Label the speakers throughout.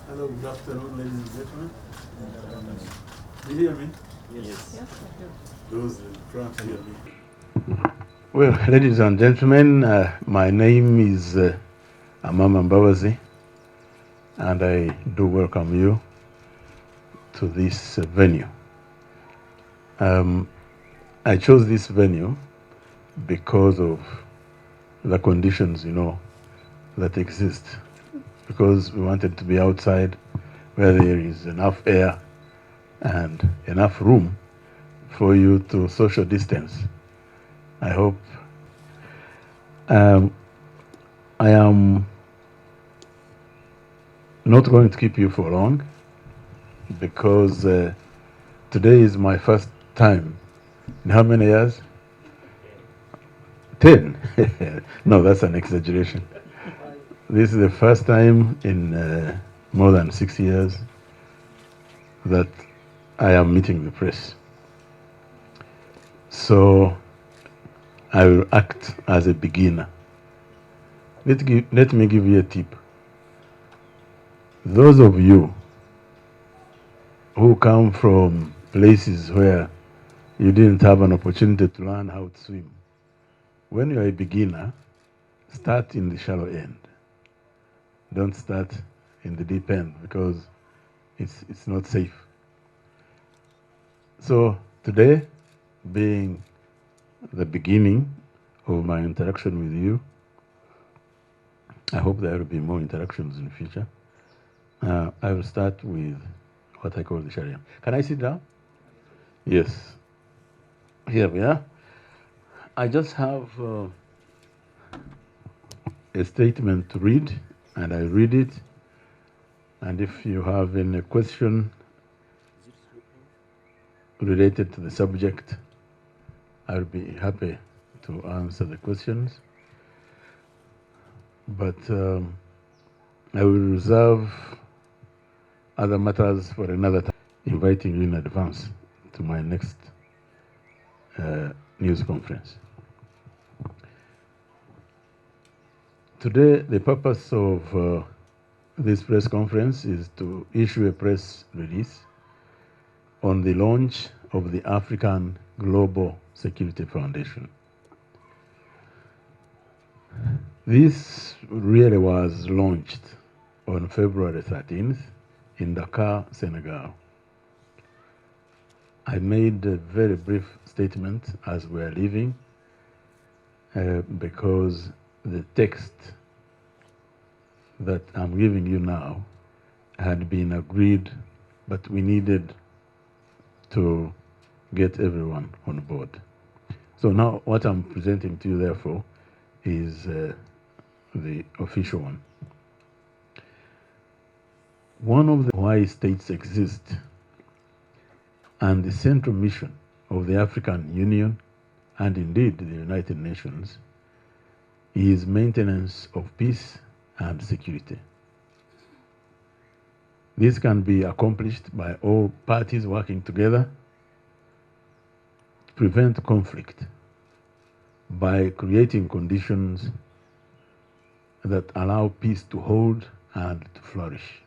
Speaker 1: Hello, good afternoon, ladies and gentlemen. Do you hear me?
Speaker 2: Yes.
Speaker 1: Those in front hear me.
Speaker 3: Well, ladies and gentlemen, my name is Amama Mbabazi, and I do welcome you to this venue. I chose this venue because of the conditions, that exist. Because we wanted to be outside where there is enough air and enough room for you to social distance. I hope I am not going to keep you for long because today is my first time in how many years? 10. No, that's an exaggeration. This is the first time in more than 6 years that I am meeting the press. So I will act as a beginner. Let me give you a tip. Those of you who come from places where you didn't have an opportunity to learn how to swim, when you're a beginner, start in the shallow end. Don't start in the deep end because it's not safe. So today, being the beginning of my interaction with you, I hope there will be more interactions in the future. I will start with what I call the Sharia. Can I sit down? Yes. Here we are. I just have a statement to read, and I read it. And if you have any question related to the subject, I'll be happy to answer the questions. But I will reserve other matters for another time, inviting you in advance to my next news conference. Today, the purpose of this press conference is to issue a press release on the launch of the African Global Security Foundation. This really was launched on February 13th in Dakar, Senegal. I made a very brief statement as we are leaving because the text that I'm giving you now had been agreed, but we needed to get everyone on board. So now what I'm presenting to you, therefore, is the official one. One of the why states exist and the central mission of the African Union and indeed the United Nations is maintenance of peace and security. This can be accomplished by all parties working together to prevent conflict by creating conditions that allow peace to hold and to flourish.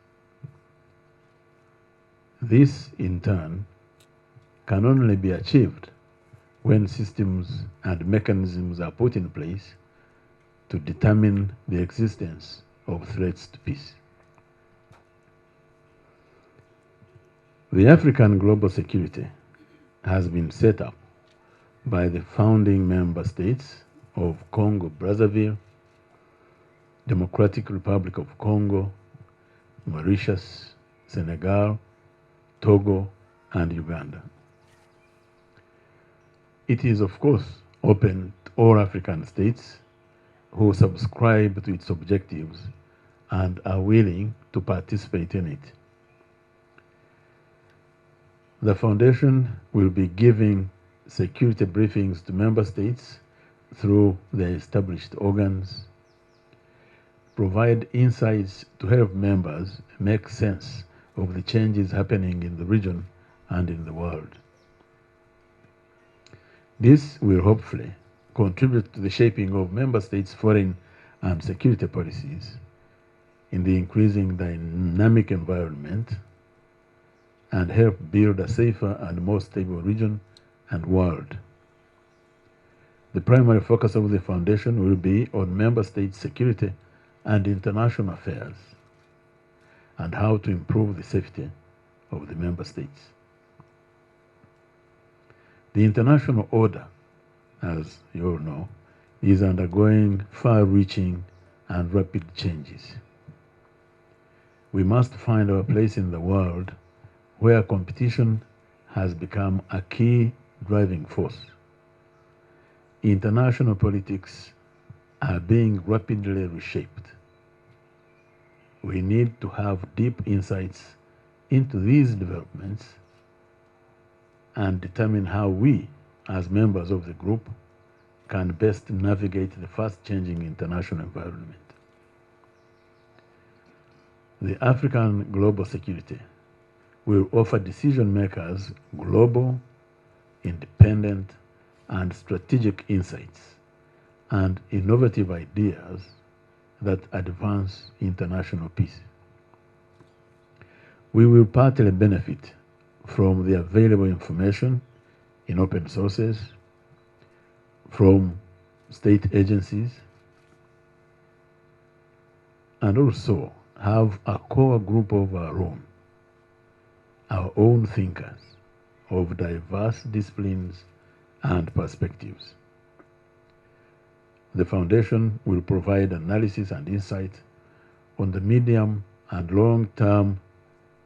Speaker 3: This, in turn, can only be achieved when systems and mechanisms are put in place to determine the existence of threats to peace. The African Global Security has been set up by the founding member states of Congo-Brazzaville, Democratic Republic of Congo, Mauritius, Senegal, Togo, and Uganda. It is, of course, open to all African states who subscribe to its objectives and are willing to participate in it. The Foundation will be giving security briefings to member states through the established organs, provide insights to help members make sense of the changes happening in the region and in the world. This will hopefully contribute to the shaping of member states' foreign and security policies in the increasing dynamic environment and help build a safer and more stable region and world. The primary focus of the Foundation will be on member state security and international affairs, and how to improve the safety of the member states. The international order, as you all know, is undergoing far-reaching and rapid changes. We must find our place in the world where competition has become a key driving force. International politics are being rapidly reshaped. We need to have deep insights into these developments and determine how we, as members of the group, can best navigate the fast-changing international environment. The African Global Security will offer decision makers global, independent, and strategic insights and innovative ideas that advance international peace. We will partly benefit from the available information in open sources, from state agencies, and also have a core group of our own thinkers of diverse disciplines and perspectives. The Foundation will provide analysis and insight on the medium and long-term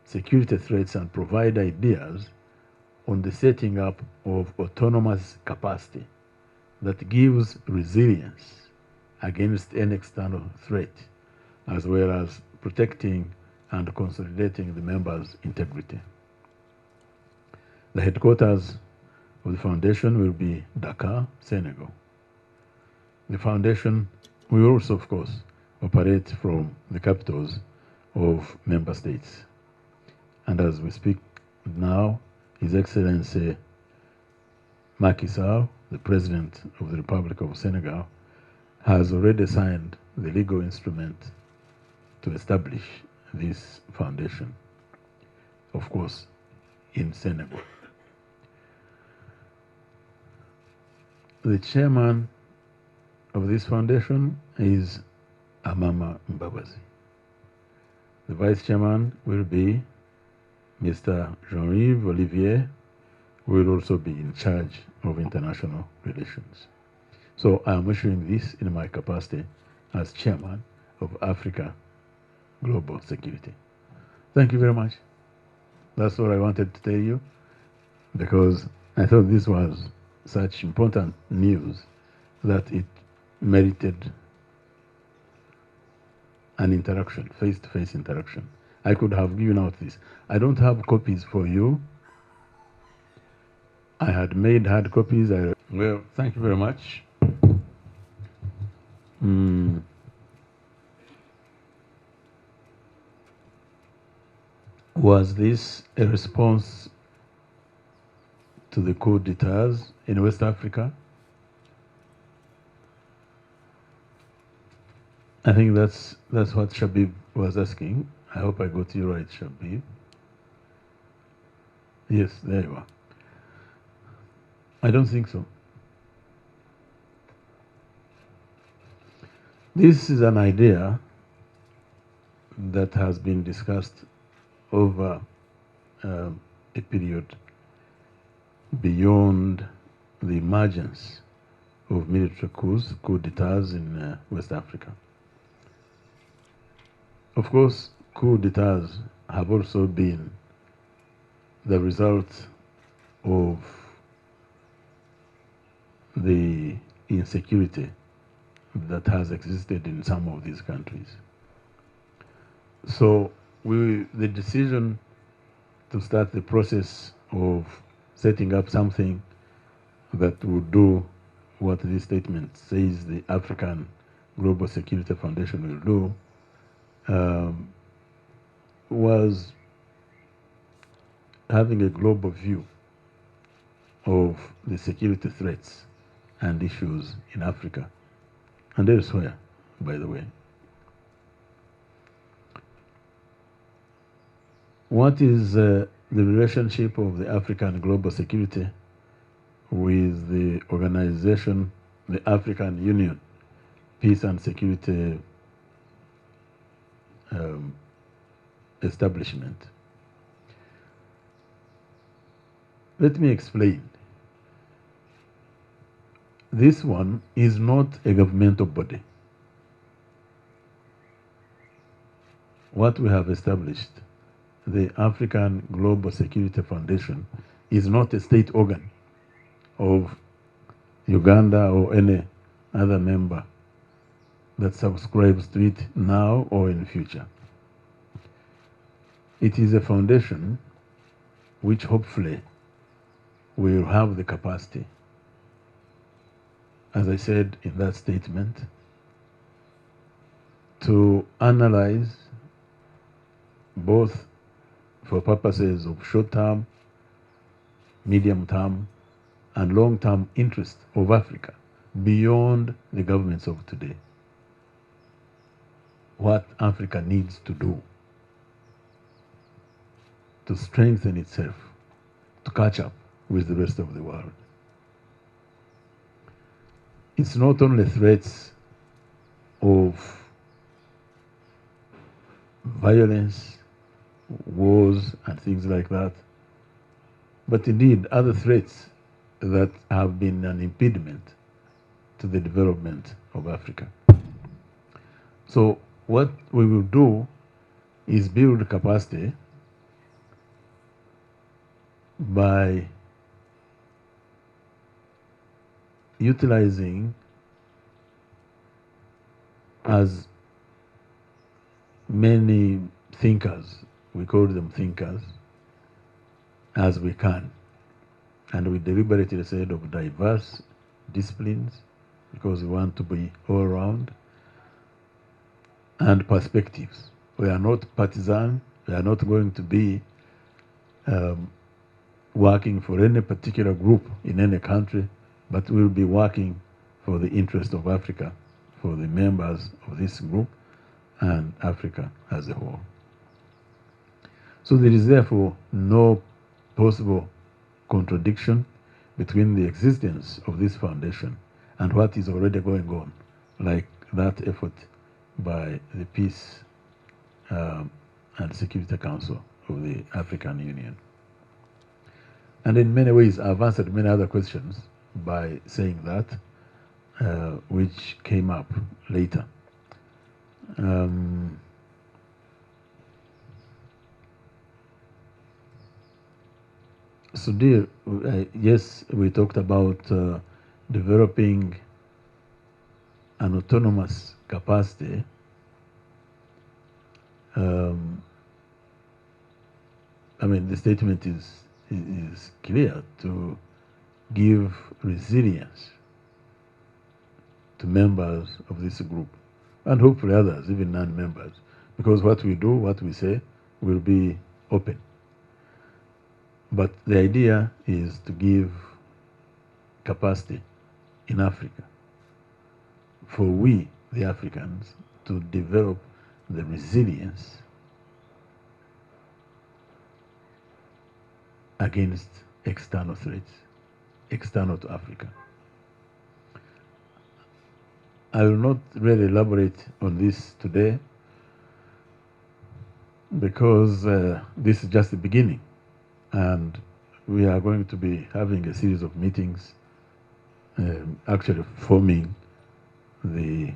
Speaker 3: security threats and provide ideas on the setting up of autonomous capacity that gives resilience against any external threat, as well as protecting and consolidating the members' integrity. The headquarters of the Foundation will be Dakar, Senegal. The Foundation will also, of course, operate from the capitals of member states. And as we speak now, His Excellency Macky Sall, the President of the Republic of Senegal, has already signed the legal instrument to establish this foundation, of course, in Senegal. The chairman of this foundation is Amama Mbabazi. The vice chairman will be Mr. Jean-Yves Olivier, who will also be in charge of international relations. So I am issuing this in my capacity as chairman of Africa Global Security. Thank you very much. That's all I wanted to tell you, because I thought this was such important news that it merited an interaction, face-to-face interaction. I could have given out this. I don't have copies for you. I had made hard copies. Well, thank you very much. Was this a response to the coup d'etats in West Africa? I think that's what Shabib was asking. I hope I got you right, Shabib. Yes, there you are. I don't think so. This is an idea that has been discussed over a period beyond the emergence of military coup d'etats in West Africa. Of course, coup d'etats have also been the result of the insecurity that has existed in some of these countries. So the decision to start the process of setting up something that would do what this statement says the African Global Security Foundation will do was having a global view of the security threats and issues in Africa and elsewhere, by the way. What is the relationship of the African global security with the organization, the African Union, Peace and Security establishment? Let me explain. This one is not a governmental body. What we have established, the African Global Security Foundation, is not a state organ of Uganda or any other member that subscribes to it now or in the future. It is a foundation which hopefully will have the capacity, as I said in that statement, to analyze both for purposes of short-term, medium-term, and long-term interest of Africa beyond the governments of today. What Africa needs to do to strengthen itself, to catch up with the rest of the world. It's not only threats of violence, wars, and things like that, but indeed other threats that have been an impediment to the development of Africa. So what we will do is build capacity by utilizing as many thinkers, we call them thinkers, as we can. And we deliberately said of diverse disciplines, because we want to be all around, and perspectives. We are not partisan, we are not going to be working for any particular group in any country, but we'll be working for the interest of Africa, for the members of this group, and Africa as a whole. So there is therefore no possible contradiction between the existence of this foundation and what is already going on, like that effort by the Peace and Security Council of the African Union. And in many ways, I've answered many other questions by saying that, which came up later. So dear, yes, we talked about developing an autonomous capacity I mean, the statement is clear, to give resilience to members of this group, and hopefully others, even non-members, because what we do, what we say, will be open. But the idea is to give capacity in Africa for we, the Africans, to develop the resilience against external threats, external to Africa. I will not really elaborate on this today because this is just the beginning, and we are going to be having a series of meetings, actually forming the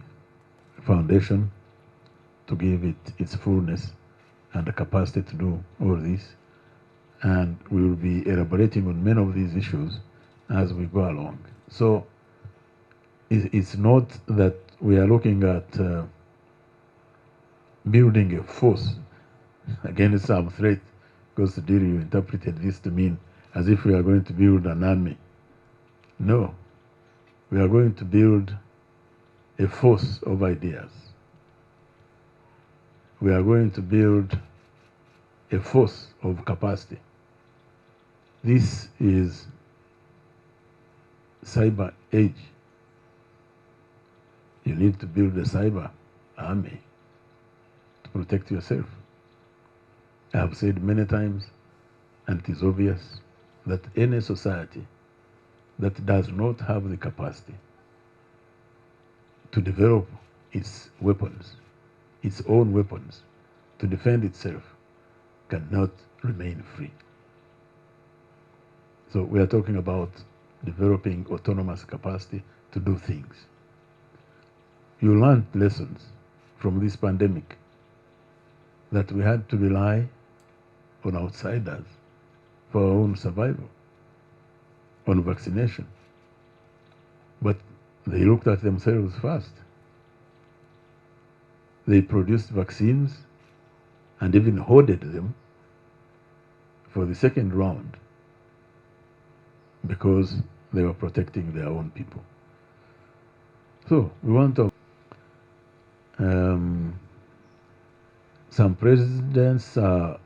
Speaker 3: foundation to give it its fullness and the capacity to do all this. And we will be elaborating on many of these issues as we go along. So it's not that we are looking at building a force against some threat, because the deal you interpreted this to mean as if we are going to build an army. No, we are going to build a force of ideas. We are going to build a force of capacity. This is cyber age. You need to build a cyber army to protect yourself. I have said many times, and it is obvious, that any society that does not have the capacity to develop its weapons, its own weapons, to defend itself, cannot remain free. So we are talking about developing autonomous capacity to do things. You learned lessons from this pandemic that we had to rely on outsiders for our own survival, on vaccination. But they looked at themselves first. They produced vaccines and even hoarded them for the second round because they were protecting their own people. So we want to some presidents are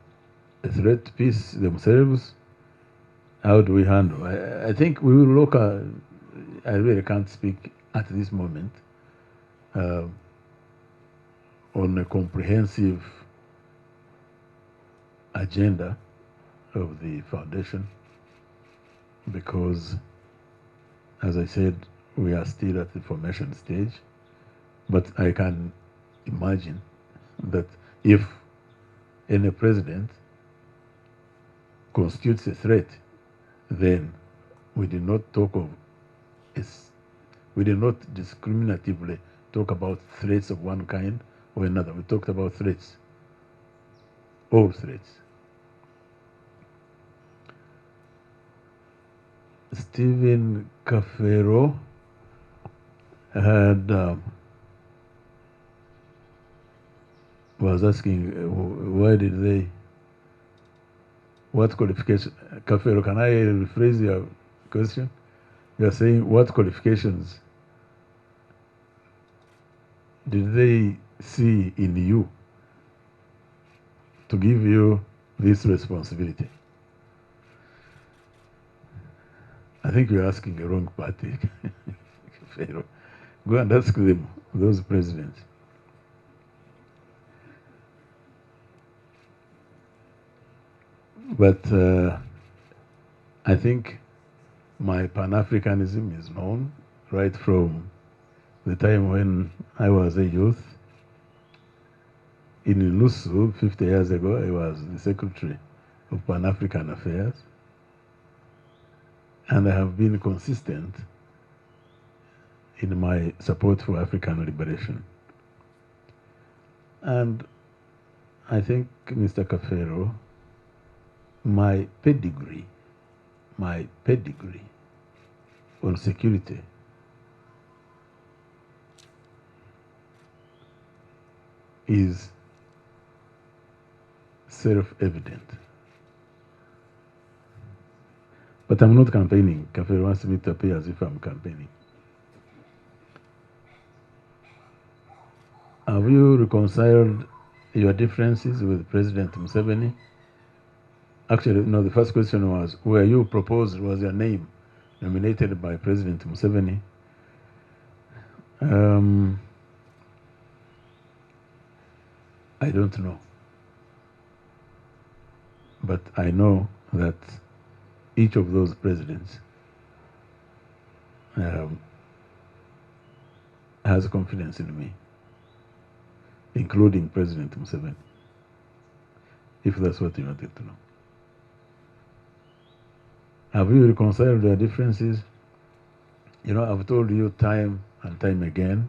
Speaker 3: a threat to peace themselves. How do we handle? I think we will look at, I really can't speak at this moment on a comprehensive agenda of the foundation because, as I said, we are still at the formation stage. But I can imagine that if any president constitutes a threat, then we did not talk of, we did not discriminatively talk about threats of one kind or another. We talked about threats, all threats. Stephen Cafero had was asking why did they, what qualification, Cafero, can I rephrase your question? You are saying what qualifications did they see in you to give you this responsibility? I think you're asking the wrong party. Go and ask them, those presidents. But I think my Pan-Africanism is known right from the time when I was a youth. In Lusu, 50 years ago, I was the Secretary of Pan-African Affairs. And I have been consistent in my support for African liberation. And I think, Mr. Cafero, my pedigree on security is self-evident. But I'm not campaigning. Cafero wants me to appear as if I'm campaigning. Have you reconciled your differences with President Museveni? Actually, no, the first question was, were you proposed, was your name nominated by President Museveni? I don't know. But I know that each of those presidents has confidence in me, including President Museveni, if that's what you wanted to know. Have you reconciled your differences? You know, I've told you time and time again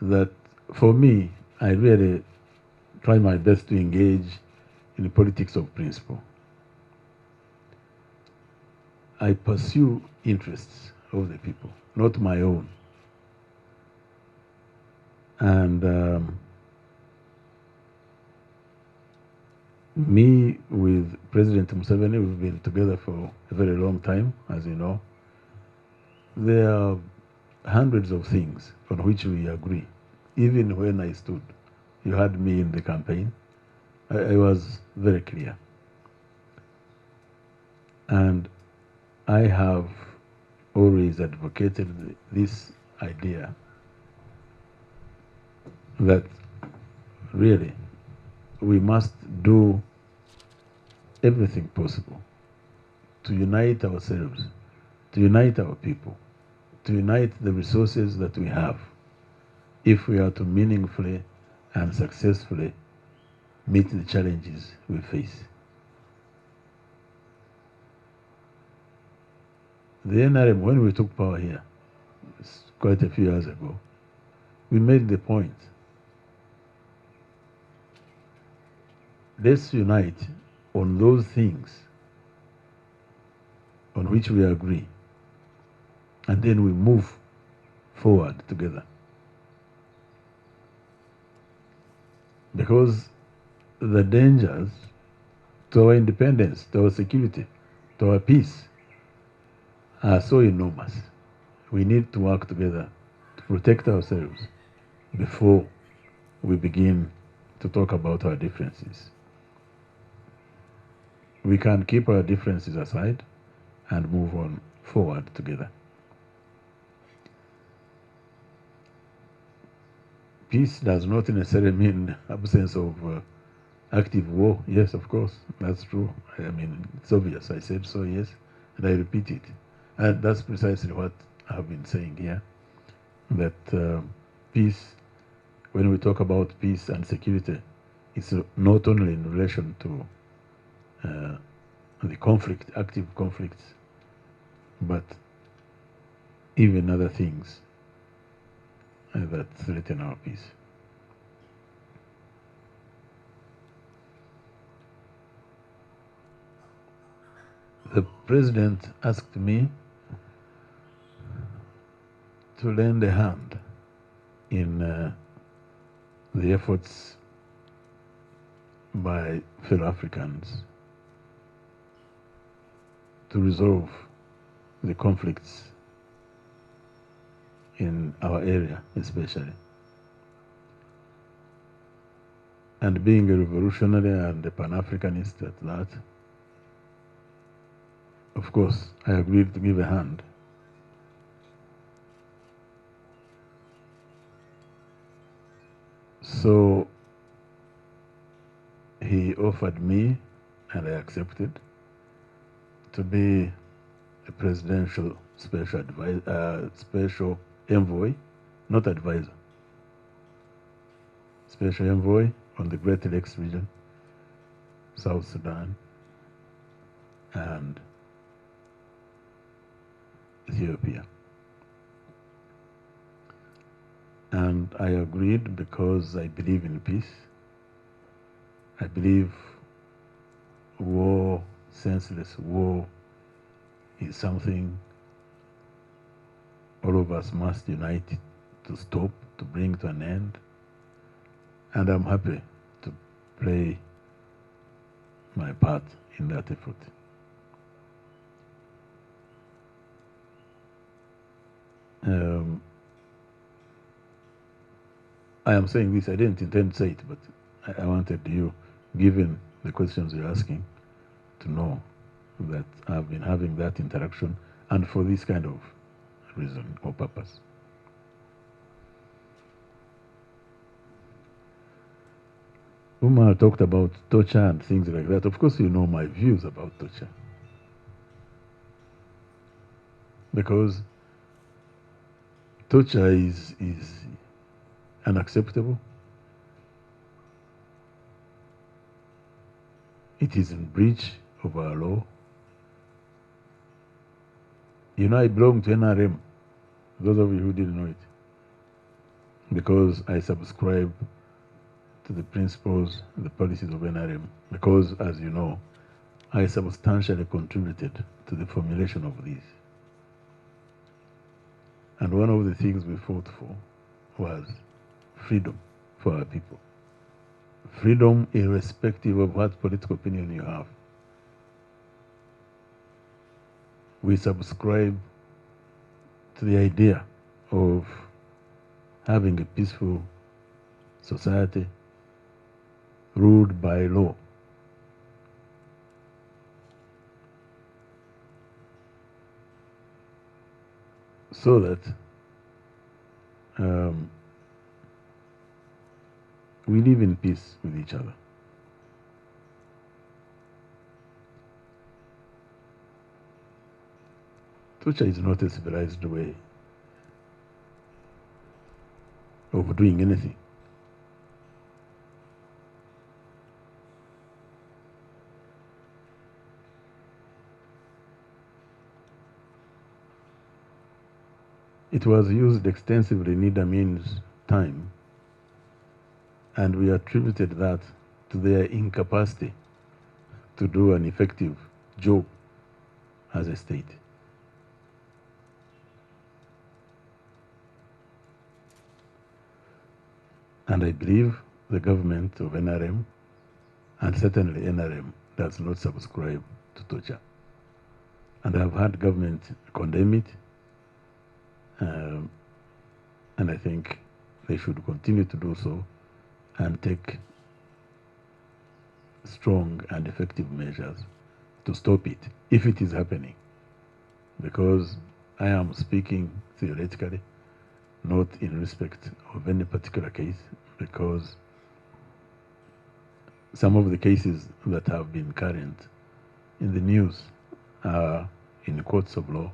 Speaker 3: that for me, I really try my best to engage in the politics of principle. I pursue interests of the people, not my own. And me with President Museveni, we've been together for a very long time, as you know. There are hundreds of things on which we agree. Even when I stood, you had me in the campaign, I was very clear. And I have always advocated this idea that really we must do everything possible to unite ourselves, to unite our people, to unite the resources that we have if we are to meaningfully and successfully meet the challenges we face. The NRM, when we took power here, quite a few years ago, we made the point, let's unite on those things on which we agree, and then we move forward together. Because the dangers to our independence, to our security, to our peace are so enormous. We need to work together to protect ourselves before we begin to talk about our differences. We can keep our differences aside and move on forward together. Peace does not necessarily mean absence of active war. Yes, of course, that's true. I mean, it's obvious. I said so, yes, and I repeat it. And that's precisely what I've been saying here, that peace, when we talk about peace and security, it's not only in relation to the conflict, active conflicts, but even other things that threaten our peace. The president asked me to lend a hand in the efforts by fellow Africans to resolve the conflicts in our area, especially. And being a revolutionary and a Pan-Africanist at that, of course, I agreed to give a hand. So he offered me, and I accepted, to be a presidential special envoy, not advisor, special envoy on the Great Lakes region, South Sudan, and Ethiopia. And I agreed because I believe in peace. I believe war, senseless war, is something all of us must unite to stop, to bring to an end. And I'm happy to play my part in that effort. I am saying this, I didn't intend to say it, but I wanted you, given the questions you're asking, to know that I've been having that interaction, and for this kind of reason or purpose. Umar talked about torture and things like that. Of course, you know my views about torture. Because torture is unacceptable. It is in breach of our law. You know, I belong to NRM, those of you who didn't know it, because I subscribe to the principles, the policies of NRM, because, as you know, I substantially contributed to the formulation of these. And one of the things we fought for was freedom for our people. Freedom irrespective of what political opinion you have. We subscribe to the idea of having a peaceful society ruled by law. So that we live in peace with each other. Torture is not a civilized way of doing anything. It was used extensively in Idi Amin's time, and we attributed that to their incapacity to do an effective job as a state. And I believe the government of NRM, and certainly NRM, does not subscribe to torture. And I've had government condemn it, and I think they should continue to do so and take strong and effective measures to stop it, if it is happening. Because I am speaking theoretically, not in respect of any particular case, because some of the cases that have been current in the news are in courts of law,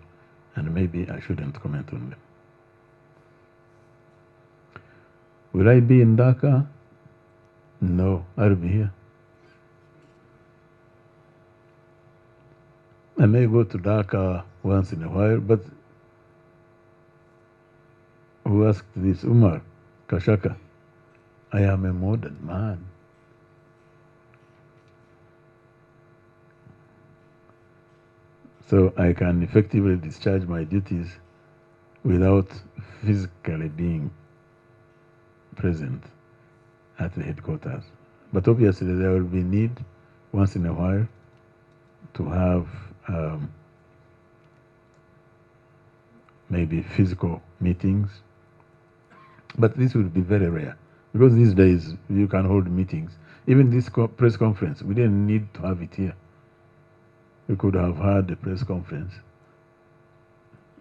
Speaker 3: and maybe I shouldn't comment on them. Will I be in Dhaka? No, I'll be here. I may go to Dhaka once in a while, but who asked this? Umar Kashaka. I am a modern man. So I can effectively discharge my duties without physically being present at the headquarters. But obviously there will be need once in a while to have maybe physical meetings. But this will be very rare, because these days you can hold meetings. Even this press conference, we didn't need to have it here. We could have had a press conference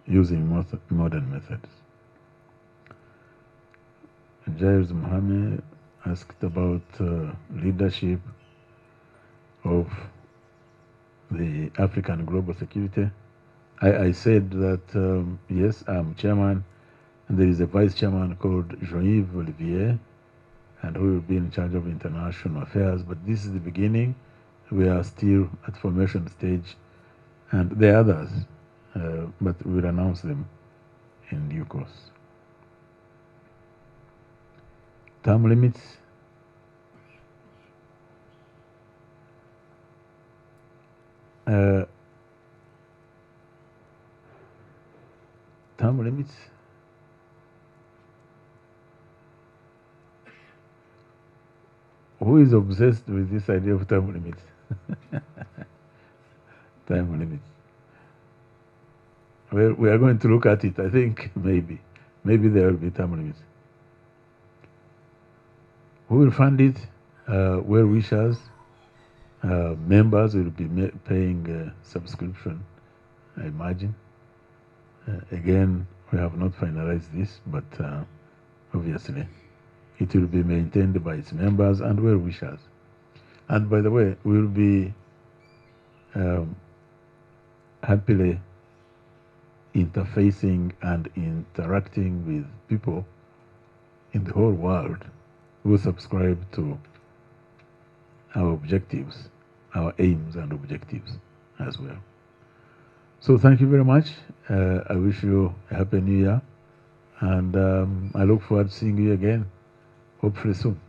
Speaker 3: using modern methods. Giles Mohammed asked about leadership of the African Global Security. I said that, yes, I'm chairman, and there is a vice chairman called Jean-Yves Olivier, and who will be in charge of international affairs. But this is the beginning. We are still at formation stage, and there are others, but we'll announce them in due course. Term limits. Term limits. Who is obsessed with this idea of term limits? Time limits. Well, we are going to look at it. I think maybe there will be term limits. Who will fund it? Well wishers. Members will be paying subscription, I imagine. Again, we have not finalized this, but obviously it will be maintained by its members and well wishers. And by the way, we'll be happily interfacing and interacting with people in the whole world who subscribe to our objectives, our aims and objectives as well. So thank you very much. I wish you a happy new year, and I look forward to seeing you again, hopefully soon.